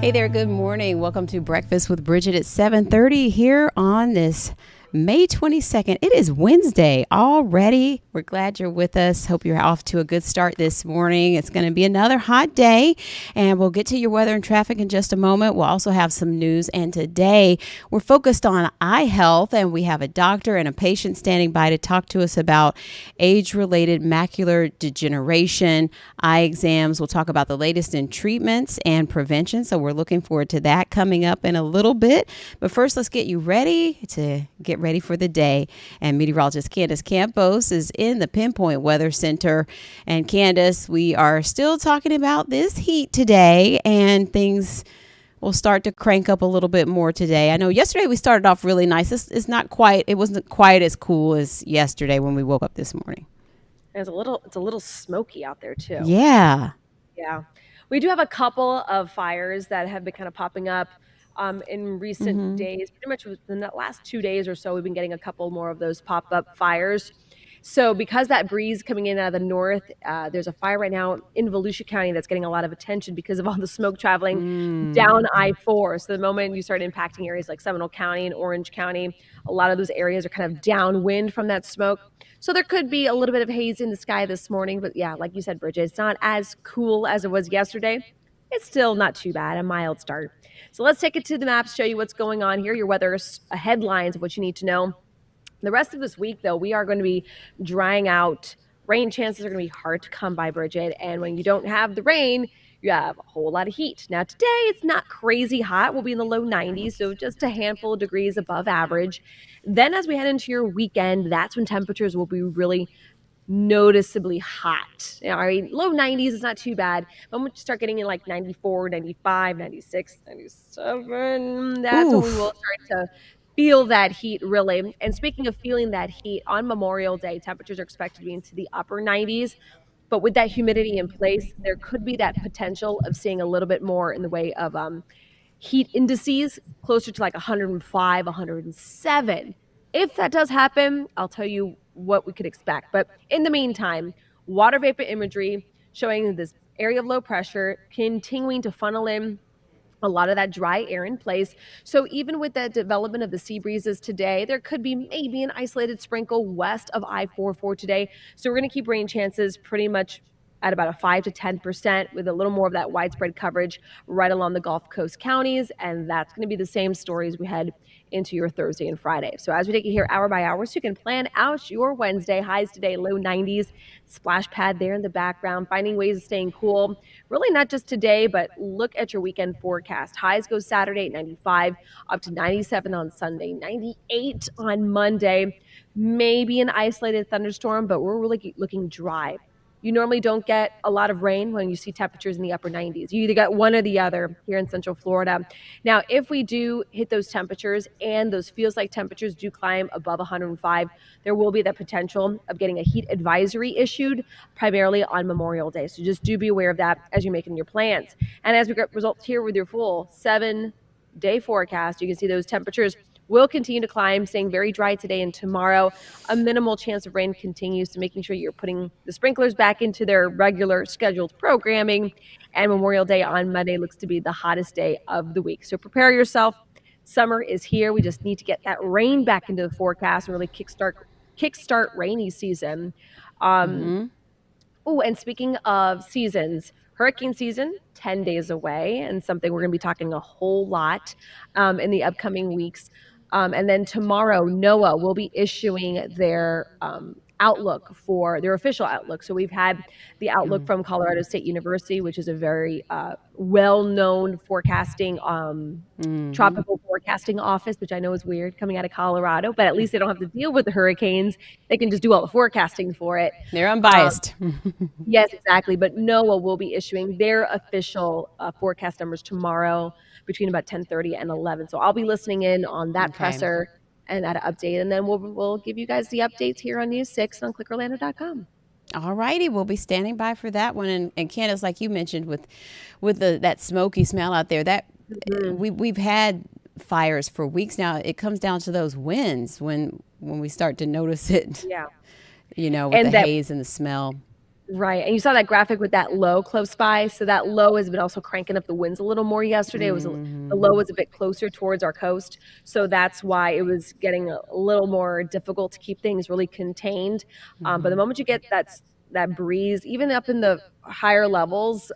Hey there, good morning. Welcome to Breakfast with Bridgett at 7:30 here on this May 22nd. It is Wednesday already. We're glad you're with us. Hope you're off to a good start this morning. It's going to be another hot day, and we'll get to your weather and traffic in just a moment. We'll also have some news, and today we're focused on eye health, and we have a doctor and a patient standing by to talk to us about age-related macular degeneration, eye exams. We'll talk about the latest in treatments and prevention, so we're looking forward to that coming up in a little bit. But first, let's get you ready to get ready for the day. And meteorologist Candace Campos is in the Pinpoint Weather Center. And Candace, we are still talking about this heat today, and things will start to crank up a little bit more today. I know yesterday we started off really nice. It wasn't quite as cool as yesterday when we woke up this morning. It's a little smoky out there too. Yeah. Yeah. We do have a couple of fires that have been kind of popping up in recent days. Pretty much within the last 2 days or so, we've been getting a couple more of those pop-up fires. So because that breeze coming in out of the north, there's a fire right now in Volusia County that's getting a lot of attention because of all the smoke traveling down I-4. So the moment you start impacting areas like Seminole County and Orange County, a lot of those areas are kind of downwind from that smoke. So there could be a little bit of haze in the sky this morning. But yeah, like you said, Bridget, it's not as cool as it was yesterday. It's still not too bad, a mild start. So let's take it to the maps, show you what's going on here, your weather headlines of what you need to know. The rest of this week, though, we are going to be drying out. Rain chances are going to be hard to come by, Bridget. And when you don't have the rain, you have a whole lot of heat. Now, today, it's not crazy hot. We'll be in the low 90s, so just a handful of degrees above average. Then as we head into your weekend, that's when temperatures will be really noticeably hot. I mean, low 90s is not too bad. But when you start getting in like 94, 95, 96, 97, that's when we will start to feel that heat really. And speaking of feeling that heat, on Memorial Day, temperatures are expected to be into the upper 90s. But with that humidity in place, there could be that potential of seeing a little bit more in the way of heat indices closer to like 105, 107. If that does happen, I'll tell you what we could expect. But in the meantime, water vapor imagery showing this area of low pressure continuing to funnel in a lot of that dry air in place. So even with the development of the sea breezes today, there could be maybe an isolated sprinkle west of I-44 today. So we're going to keep rain chances pretty much at about a 5 to 10% with a little more of that widespread coverage right along the Gulf Coast counties. And that's going to be the same story as we head into your Thursday and Friday. So as we take it here hour by hour, so you can plan out your Wednesday. Highs today, low 90s, splash pad there in the background, finding ways of staying cool. Really not just today, but look at your weekend forecast. Highs go Saturday at 95, up to 97 on Sunday, 98 on Monday. Maybe an isolated thunderstorm, but we're really looking dry. You normally don't get a lot of rain when you see temperatures in the upper 90s. You either get one or the other here in Central Florida. Now, if we do hit those temperatures and those feels like temperatures do climb above 105, there will be the potential of getting a heat advisory issued primarily on Memorial Day. So just do be aware of that as you're making your plans. And as we get results here with your full 7-day forecast, you can see those temperatures will continue to climb, staying very dry today and tomorrow. A minimal chance of rain continues, so making sure you're putting the sprinklers back into their regular scheduled programming. And Memorial Day on Monday looks to be the hottest day of the week. So prepare yourself. Summer is here. We just need to get that rain back into the forecast and really kickstart rainy season. Oh, and speaking of seasons, hurricane season, 10 days away, and something we're going to be talking a whole lot in the upcoming weeks. And then tomorrow, NOAA will be issuing their outlook for their official outlook. So we've had the outlook from Colorado State University, which is a very well-known forecasting, tropical forecasting office, which I know is weird coming out of Colorado, but at least they don't have to deal with the hurricanes. They can just do all the forecasting for it. They're unbiased. Yes, exactly. But NOAA will be issuing their official forecast numbers tomorrow between about 10:30 and 11. So I'll be listening in on that presser and that update. And then we'll give you guys the updates here on News 6 on clickorlando.com. All righty, we'll be standing by for that one. And Candace, like you mentioned, with that smoky smell out there, that we've had fires for weeks now. It comes down to those winds when we start to notice it. Yeah. With the haze and the smell. Right, and you saw that graphic with that low close by, so that low has been also cranking up the winds a little more yesterday. It was the Mm-hmm. low was a bit closer towards our coast, so that's why it was getting a little more difficult to keep things really contained. But the Mm-hmm. moment you get that breeze, even up in the higher levels,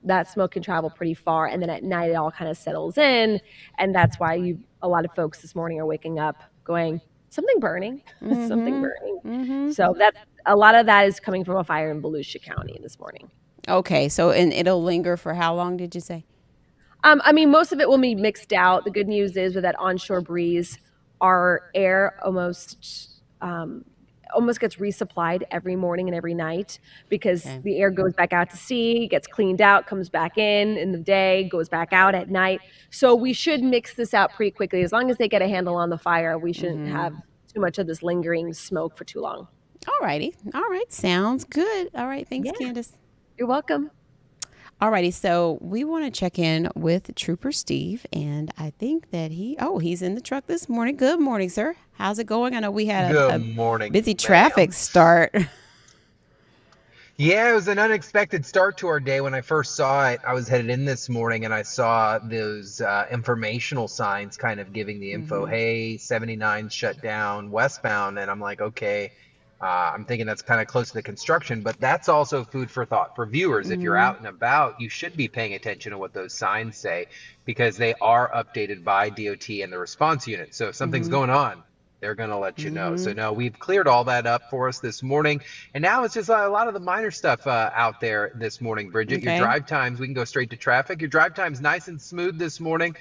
that smoke can travel pretty far, and then at night it all kind of settles in, and that's why a lot of folks this morning are waking up going, something burning, something Mm-hmm. burning. Mm-hmm. So that's a lot of that is coming from a fire in Volusia County this morning. Okay, so and it'll linger for how long did you say? I mean, most of it will be mixed out. The good news is with that onshore breeze, our air almost gets resupplied every morning and every night because Okay. the air goes back out to sea, gets cleaned out, comes back in the day, goes back out at night. So we should mix this out pretty quickly. As long as they get a handle on the fire, we shouldn't Mm-hmm. have too much of this lingering smoke for too long. All righty. All right. Sounds good. All right. Thanks, Yeah, Candace. you're welcome. Alrighty, so we want to check in with Trooper Steve, and I think that he's in the truck this morning. Good morning, sir. How's it going? I know we had Good a morning, busy traffic ma'am. start. Yeah, it was an unexpected start to our day. When I first saw it, I was headed in this morning and I saw those informational signs kind of giving the info, Mm-hmm. hey, 79 shut down westbound. And I'm like, okay, I'm thinking that's kind of close to the construction, but that's also food for thought for viewers. If you're Mm-hmm. out and about, you should be paying attention to what those signs say because they are updated by DOT and the response unit. So if something's Mm-hmm. going on, they're going to let you know. Mm-hmm. So no, we've cleared all that up for us this morning. And now it's just a lot of the minor stuff out there this morning, Bridget. Your Okay. drive times, we can go straight to traffic. Your drive times nice and smooth this morning,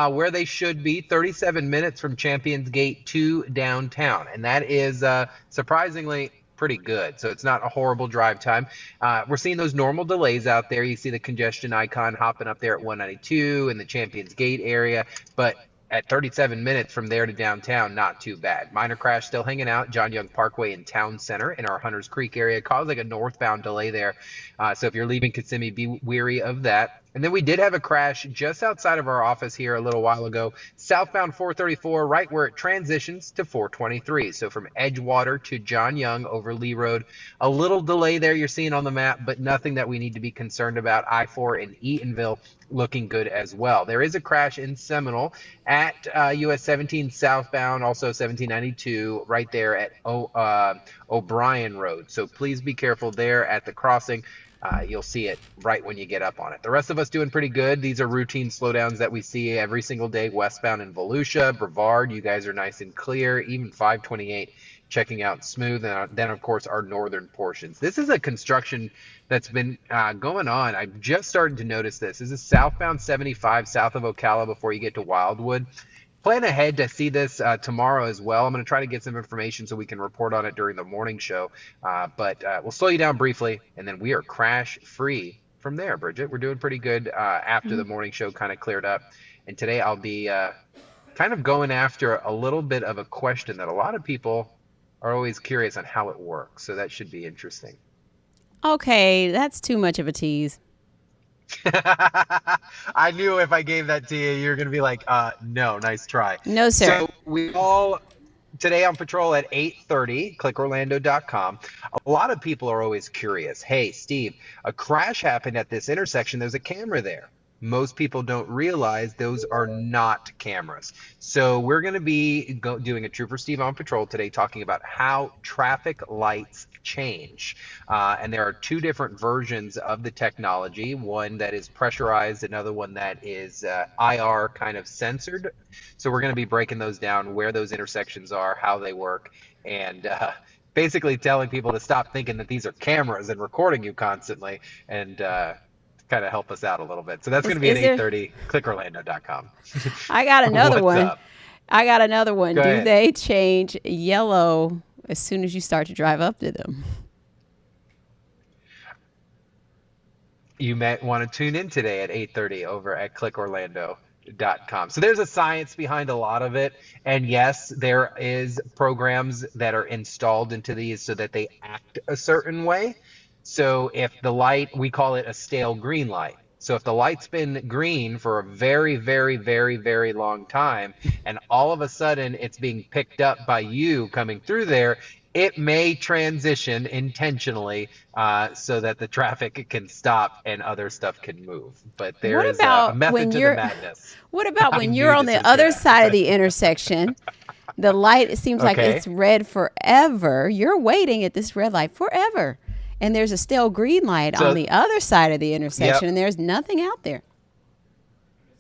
where they should be, 37 minutes from Champions Gate to downtown. And that is surprisingly pretty good. So it's not a horrible drive time. We're seeing those normal delays out there. You see the congestion icon hopping up there at 192 in the Champions Gate area. But at 37 minutes from there to downtown, not too bad. Minor crash still hanging out, John Young Parkway in Town Center in our Hunters Creek area. Caused like a northbound delay there. So if you're leaving Kissimmee, be wary of that. And then we did have a crash just outside of our office here a little while ago, southbound 434, right where it transitions to 423. So from Edgewater to John Young over Lee Road, a little delay there you're seeing on the map, but nothing that we need to be concerned about. I-4 in Eatonville looking good as well. There is a crash in Seminole at US 17 southbound, also 1792, right there at O'Brien Road. So please be careful there at the crossing. You'll see it right when you get up on it. The rest of us doing pretty good. These are routine slowdowns that we see every single day westbound in Volusia, Brevard. You guys are nice and clear. Even 528 checking out smooth. And then, of course, our northern portions. This is a construction that's been going on. I've just started to notice this. This is southbound 75 south of Ocala before you get to Wildwood. Plan ahead to see this tomorrow as well. I'm going to try to get some information so we can report on it during the morning show. But we'll slow you down briefly, and then we are crash free from there, Bridget. We're doing pretty good after the morning show kind of cleared up. And today I'll be kind of going after a little bit of a question that a lot of people are always curious on how it works. So that should be interesting. Okay, that's too much of a tease. I knew if I gave that to you, you're going to be like, no, nice try. No, sir. So we all today on patrol at 8:30, clickorlando.com. A lot of people are always curious. Hey, Steve, a crash happened at this intersection. There's a camera there. Most people don't realize those are not cameras. So we're going to be doing a Trooper Steve on patrol today talking about how traffic lights change. And there are two different versions of the technology, one that is pressurized, another one that is IR kind of censored. So we're going to be breaking those down, where those intersections are, how they work, and basically telling people to stop thinking that these are cameras and recording you constantly, and kind of help us out a little bit. So that's going to be at 8:30, clickorlando.com. I got another What's one. up? I got another one. Go Do ahead. they change yellow as soon as you start to drive up to them? You might want to tune in today at 8:30 over at clickorlando.com. So there's a science behind a lot of it. And yes, there is programs that are installed into these so that they act a certain way. So if the light, we call it a stale green light. So if the light's been green for a very, very, very, very long time, and all of a sudden it's being picked up by you coming through there, it may transition intentionally so that the traffic can stop and other stuff can move. But there What is a about method when to the you're madness. what about I when you're knew on this the was going other to side of happen. the intersection? The light, it seems like Okay. it's red forever. You're waiting at this red light forever. And there's a still green light on So, the other side of the yep. intersection and there's nothing out there.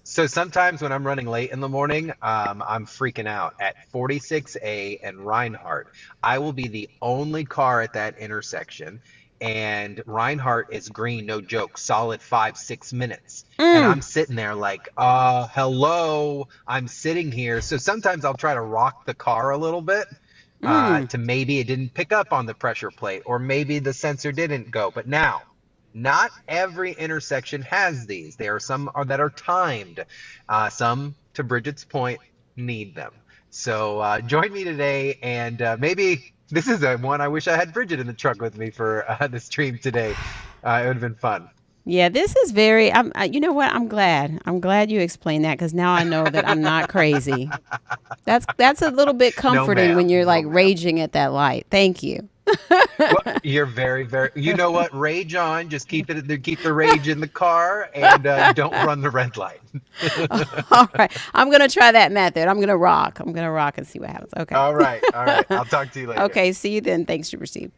So sometimes when I'm running late in the morning, I'm freaking out. At 46A and Reinhardt, I will be the only car at that intersection. And Reinhardt is green, no joke, solid 5, 6 minutes. And Mm, I'm sitting there like, hello, I'm sitting here. So sometimes I'll try to rock the car a little bit mm. to maybe it didn't pick up on the pressure plate, or maybe the sensor didn't go. But now, not every intersection has these. There are some that are timed. Some, to Bridget's point, need them. So join me today, and maybe this is a one I wish I had Bridget in the truck with me for the stream today. It would have been fun. Yeah, this is very. You know what? I'm glad. I'm glad you explained that because now I know that I'm not crazy. That's a little bit No, comforting when ma'am. you're No, like ma'am. raging at that light. Thank you. Well, you're very, very. You know what? Rage on. Just keep the rage in the car, and don't run the red light. All right, I'm gonna try that method. I'm gonna rock. I'm gonna rock and see what happens. Okay. All right, all right. I'll talk to you later. Okay. See you then. Thanks, Super Steve.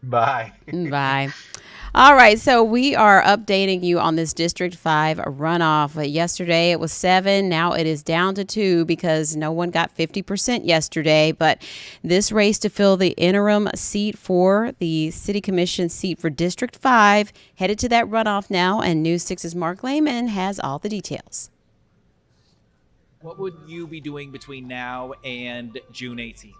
Bye. Bye. All right, so we are updating you on this District 5 runoff. Yesterday it was 7, now it is down to 2 because no one got 50% yesterday. But this race to fill the interim seat for the City Commission seat for District 5 headed to that runoff now, and News 6's Mark Lehman has all the details. What would you be doing between now and June 18th?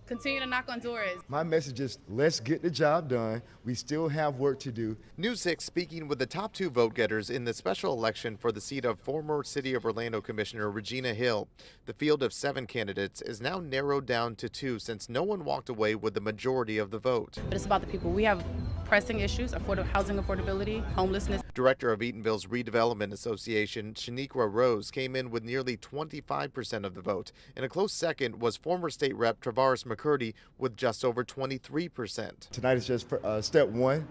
Continue to knock on doors. My message is let's get the job done. We still have work to do. News 6 speaking with the top 2 vote getters in the special election for the seat of former City of Orlando Commissioner Regina Hill. The field of 7 candidates is now narrowed down to 2 since no one walked away with the majority of the vote. But it's about the people. We have pressing issues, housing affordability, homelessness. Director of Eatonville's Redevelopment Association, Shaniqua Rose, came in with nearly 25% of the vote. In a close second was former state rep Travaris McCurdy with just over 23%. Tonight is just step one,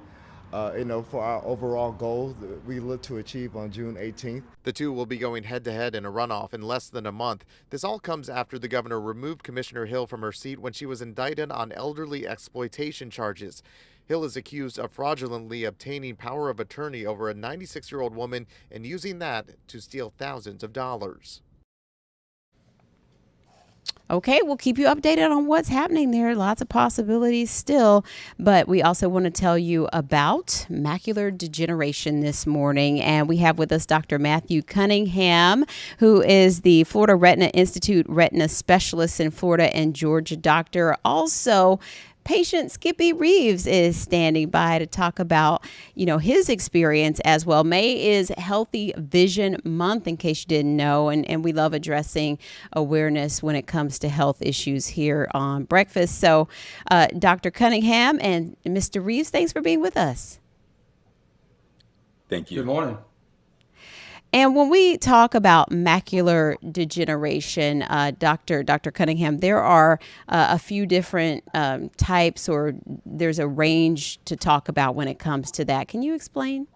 for our overall goals that we look to achieve on June 18th. The two will be going head-to-head in a runoff in less than a month. This all comes after the governor removed Commissioner Hill from her seat when she was indicted on elderly exploitation charges. Hill is accused of fraudulently obtaining power of attorney over a 96-year-old woman and using that to steal thousands of dollars. Okay, we'll keep you updated on what's happening there. Lots of possibilities still, but we also want to tell you about macular degeneration this morning. And we have with us Dr. Matthew Cunningham, who is the Florida Retina Institute retina specialist in Florida and Georgia doctor. Also, patient Skippy Reeves is standing by to talk about, his experience as well. May is Healthy Vision Month, in case you didn't know, and we love addressing awareness when it comes to health issues here on Breakfast. So, Dr. Cunningham and Mr. Reeves, thanks for being with us. Thank you. Good morning. And when we talk about macular degeneration, Dr. Cunningham, there are a few different types, or there's a range to talk about when it comes to that. Can you explain?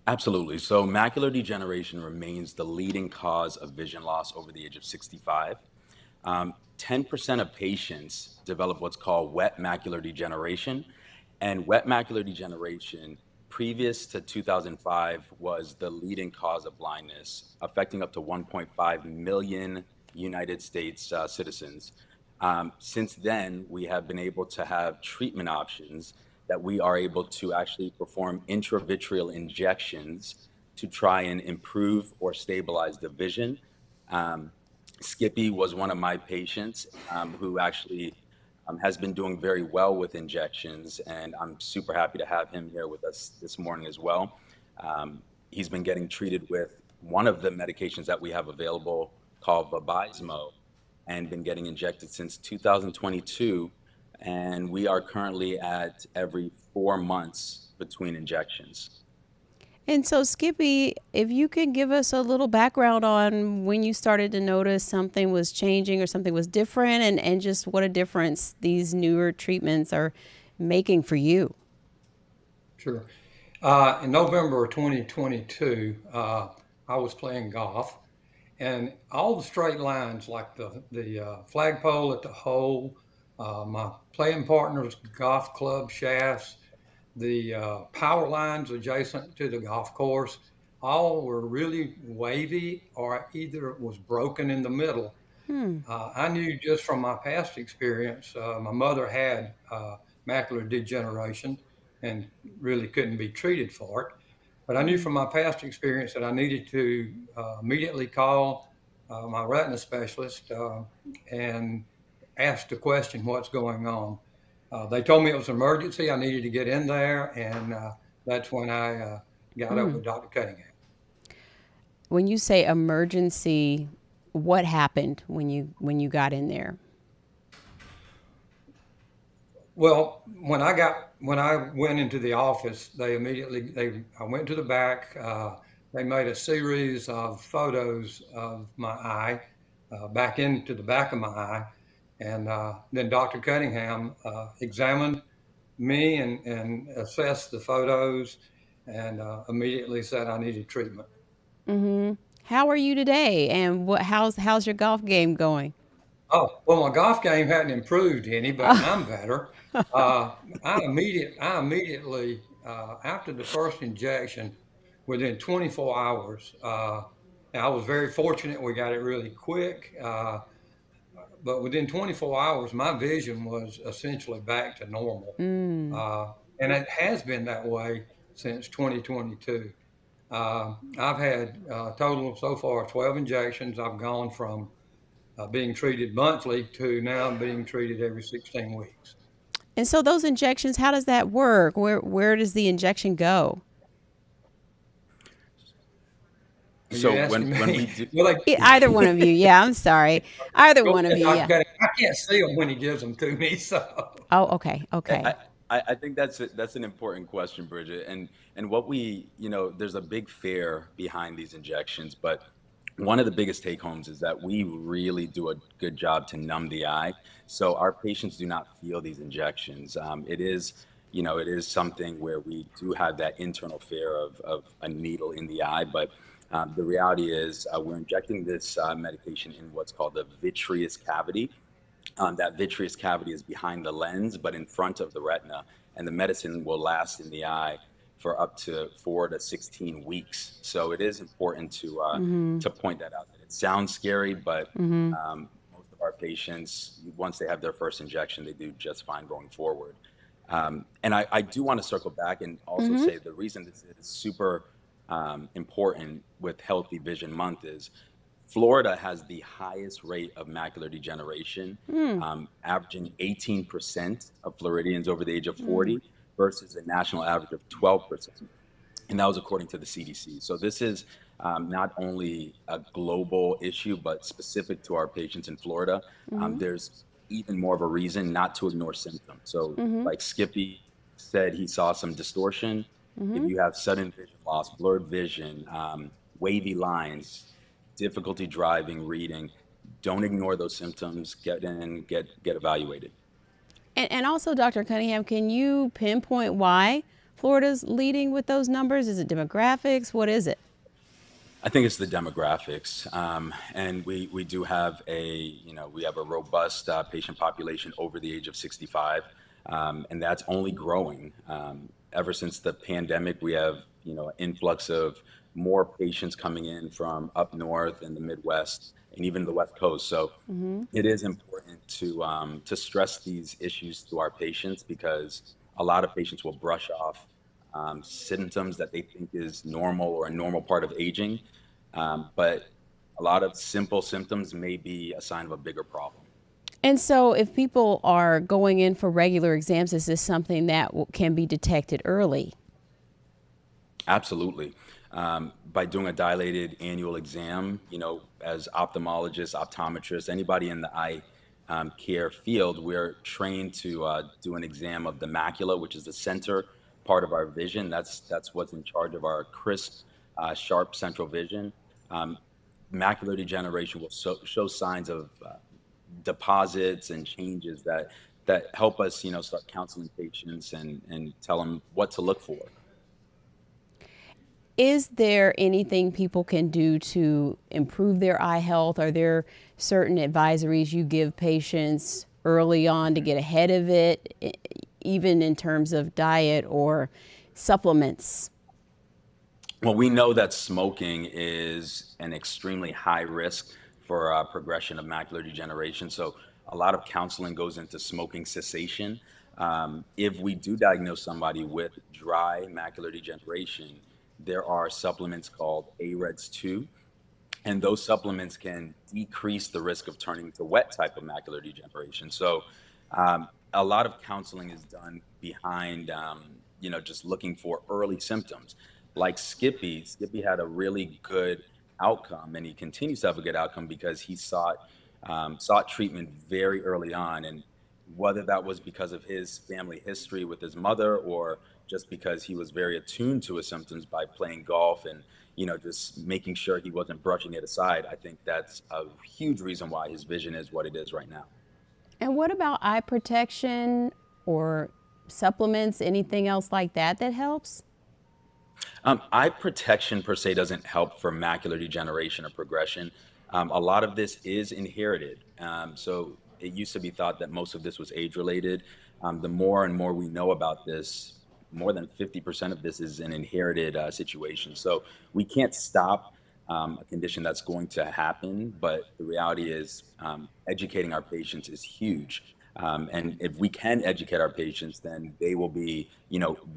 Absolutely. So macular degeneration remains the leading cause of vision loss over the age of 65. 10% of patients develop what's called wet macular degeneration, and wet macular degeneration previous to 2005 was the leading cause of blindness, affecting up to 1.5 million United States citizens. Since then, we have been able to have treatment options that we are able to actually perform intravitreal injections to try and improve or stabilize the vision. Skippy was one of my patients who actually has been doing very well with injections, and I'm super happy to have him here with us this morning as well. He's been getting treated with one of the medications that we have available called Vabysmo, and been getting injected since 2022, and we are currently at every 4 months between injections. And so, Skippy, if you could give us a little background on when you started to notice something was changing or something was different, and just what a difference these newer treatments are making for you. Sure. In November of 2022, I was playing golf, and all the straight lines, like the flagpole at the hole, my playing partner's golf club shafts, the power lines adjacent to the golf course, all were really wavy or either it was broken in the middle. I knew just from my past experience, my mother had macular degeneration and really couldn't be treated for it. But I knew from my past experience that I needed to immediately call my retina specialist and ask the question, what's going on? They told me it was an emergency. I needed to get in there, and that's when I got up with Dr. Cunningham. When you say emergency, what happened when you got in there? Well, when I went into the office, I went to the back. They made a series of photos of my eye, back into the back of my eye, and then Dr. Cunningham examined me and assessed the photos, and immediately said I needed treatment. How are you today, and how's your golf game going? Oh, well, my golf game hadn't improved any, but I'm better. I immediately, after the first injection, within 24 hours, I was very fortunate. We got it really quick. But within 24 hours, my vision was essentially back to normal. And it has been that way since 2022. I've had a total of so far 12 injections. I've gone from being treated monthly to now being treated every 16 weeks. And so those injections, how does that work? Where does the injection go? So when we do, Well, Either one of you. Yeah, I'm sorry. Either one of you. Yeah. I can't see them when he gives them to me. So Oh, okay. Okay. I think that's an important question, Bridget. And what there's a big fear behind these injections, but one of the biggest take homes is that we really do a good job to numb the eye, so our patients do not feel these injections. It is something where we do have that internal fear of a needle in the eye, but the reality is we're injecting this medication in what's called the vitreous cavity. That vitreous cavity is behind the lens, but in front of the retina, and the medicine will last in the eye for up to 4 to 16 weeks. So it is important to point that out. That it sounds scary, but most of our patients, once they have their first injection, they do just fine going forward. And I do want to circle back and also say the reason this is super important with Healthy Vision Month is Florida has the highest rate of macular degeneration, averaging 18% of Floridians over the age of 40 versus a national average of 12%. And that was according to the CDC. So this is not only a global issue, but specific to our patients in Florida. There's even more of a reason not to ignore symptoms. So like Skippy said, he saw some distortion. If you have sudden vision loss, blurred vision, wavy lines, difficulty driving, reading, don't ignore those symptoms. Get in, get evaluated. And also, Dr. Cunningham, can you pinpoint why Florida's leading with those numbers? Is it demographics? What is it? I think it's the demographics, and we do have we have a robust patient population over the age of 65, and that's only growing. Ever since the pandemic, we have an influx of more patients coming in from up north and the Midwest and even the West Coast. So it is important to stress these issues to our patients, because a lot of patients will brush off symptoms that they think is normal or a normal part of aging, but a lot of simple symptoms may be a sign of a bigger problem. And so if people are going in for regular exams, is this something that can be detected early? Absolutely. By doing a dilated annual exam, as ophthalmologists, optometrists, anybody in the eye care field, we're trained to do an exam of the macula, which is the center part of our vision. That's what's in charge of our crisp, sharp central vision. Macular degeneration will show signs of deposits and changes that help us, start counseling patients and tell them what to look for. Is there anything people can do to improve their eye health? Are there certain advisories you give patients early on to get ahead of it, even in terms of diet or supplements? Well, we know that smoking is an extremely high risk for progression of macular degeneration. So a lot of counseling goes into smoking cessation. If we do diagnose somebody with dry macular degeneration, there are supplements called AREDS2, and those supplements can decrease the risk of turning to wet type of macular degeneration. So a lot of counseling is done behind, just looking for early symptoms. Like Skippy had a really good outcome, and he continues to have a good outcome because he sought treatment very early on. And whether that was because of his family history with his mother or just because he was very attuned to his symptoms by playing golf and just making sure he wasn't brushing it aside, I think that's a huge reason why his vision is what it is right now. And what about eye protection or supplements, anything else like that that helps? Eye protection per se doesn't help for macular degeneration or progression. A lot of this is inherited. So it used to be thought that most of this was age related. The more and more we know about this, more than 50% of this is an inherited situation. So we can't stop a condition that's going to happen, but the reality is educating our patients is huge. And if we can educate our patients, then they will be,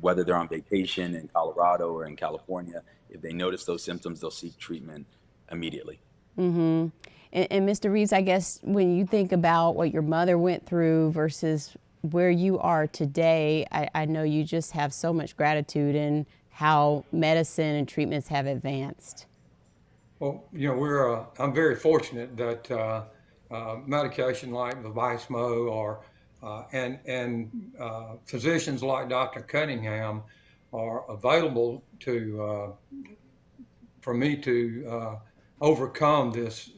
whether they're on vacation in Colorado or in California, if they notice those symptoms, they'll seek treatment immediately. Mm-hmm. And Mr. Reeves, I guess when you think about what your mother went through versus where you are today, I know you just have so much gratitude in how medicine and treatments have advanced. Well, I'm very fortunate that medication like Vabysmo or and physicians like Dr. Cunningham are available for me to overcome this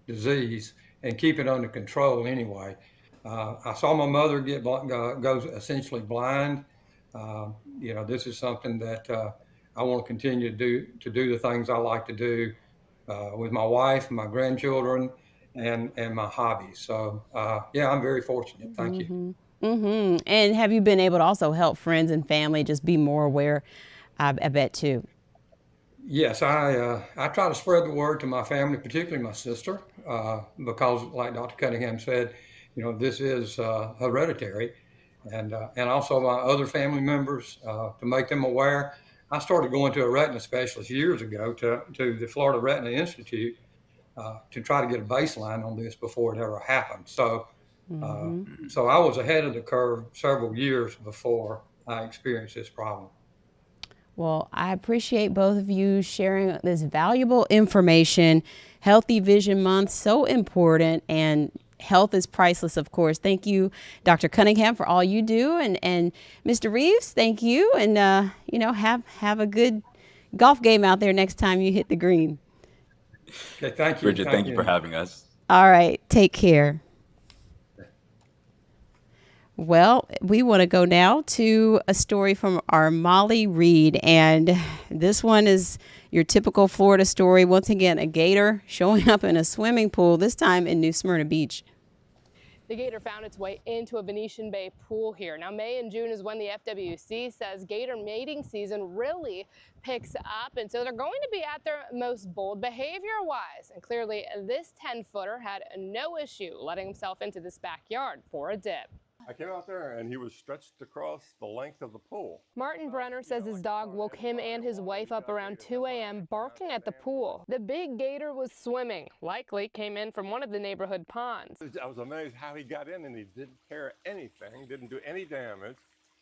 disease and keep it under control anyway. I saw my mother goes essentially blind. This is something that I want to continue to do the things I like to do with my wife, my grandchildren, and my hobbies. So I'm very fortunate. Thank you. Mm-hmm. And have you been able to also help friends and family just be more aware? I bet too. Yes, I try to spread the word to my family, particularly my sister, because like Dr. Cunningham said, this is hereditary, and also my other family members to make them aware. I started going to a retina specialist years ago to the Florida Retina Institute to try to get a baseline on this before it ever happened. So, so I was ahead of the curve several years before I experienced this problem. Well, I appreciate both of you sharing this valuable information. Healthy Vision Month, so important, and health is priceless, of course. Thank you, Dr. Cunningham, for all you do, and Mr. Reeves, thank you, and have a good golf game out there next time you hit the green. Okay, thank you. Bridgett, thank you for having us. All right, take care. Well, we want to go now to a story from our Molly Reed, and this one is your typical Florida story. Once again, a gator showing up in a swimming pool, this time in New Smyrna Beach. The gator found its way into a Venetian Bay pool here. Now, May and June is when the FWC says gator mating season really picks up, and so they're going to be at their most bold behavior-wise. And clearly, this 10-footer had no issue letting himself into this backyard for a dip. I came out there and he was stretched across the length of the pool. Martin Brenner says his dog woke him and his wife up around 2 a.m. barking at the pool. The big gator was swimming, likely came in from one of the neighborhood ponds. I was amazed how he got in and he didn't tear anything, didn't do any damage.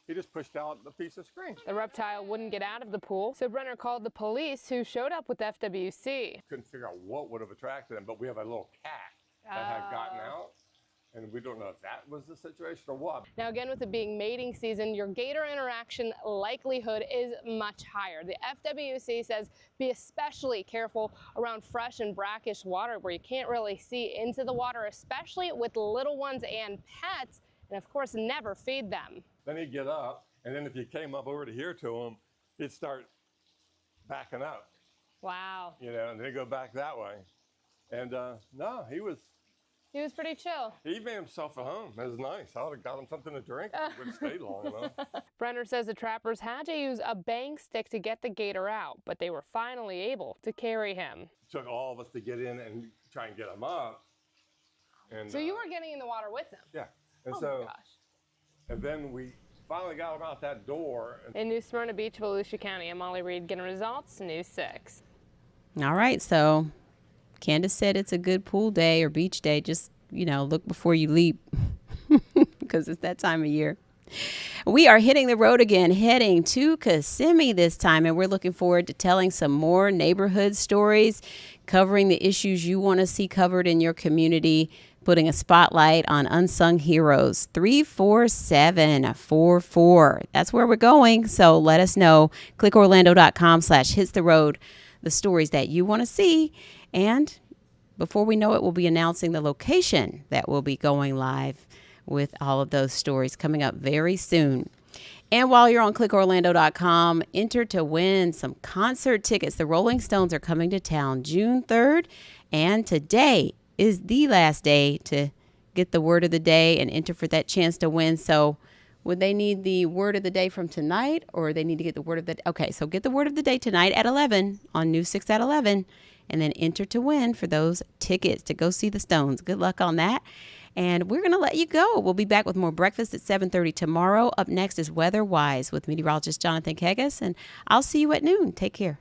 He just pushed out the piece of screen. The reptile wouldn't get out of the pool, so Brenner called the police, who showed up with FWC. Couldn't figure out what would have attracted him, but we have a little cat that had gotten out. And we don't know if that was the situation or what. Now, again, with it being mating season, your gator interaction likelihood is much higher. The FWC says be especially careful around fresh and brackish water where you can't really see into the water, especially with little ones and pets, and of course, never feed them. Then he'd get up, and then if you came up over to here to him, he'd start backing up. Wow. You know, and then he'd go back that way. And no, he was pretty chill. He made himself at home. It was nice. I would have got him something to drink if he would have stayed long enough. Brenner says the trappers had to use a bang stick to get the gator out, but they were finally able to carry him. It took all of us to get in and try and get him up. And, so you were getting in the water with them? Yeah. And oh so, my gosh. And then we finally got him out that door. In New Smyrna Beach, Volusia County, I'm Molly Reed getting results, News 6. All right, so Candace said it's a good pool day or beach day. Just, look before you leap because it's that time of year. We are hitting the road again, heading to Kissimmee this time, and we're looking forward to telling some more neighborhood stories, covering the issues you want to see covered in your community, putting a spotlight on unsung heroes. 34744. That's where we're going, so let us know. clickorlando.com/hitstheroad, the stories that you want to see, and before we know it, we'll be announcing the location that will be going live with all of those stories coming up very soon. And while you're on clickorlando.com, enter to win some concert tickets. The Rolling Stones are coming to town June 3rd, and today is the last day to get the word of the day and enter for that chance to win. So would they need the word of the day from tonight, or they need to get the word of the day? Okay, so get the word of the day tonight at 11 on News 6 at 11. And then enter to win for those tickets to go see the Stones. Good luck on that. And we're going to let you go. We'll be back with more breakfast at 7:30 tomorrow. Up next is Weather Wise with meteorologist Jonathan Kegas. And I'll see you at noon. Take care.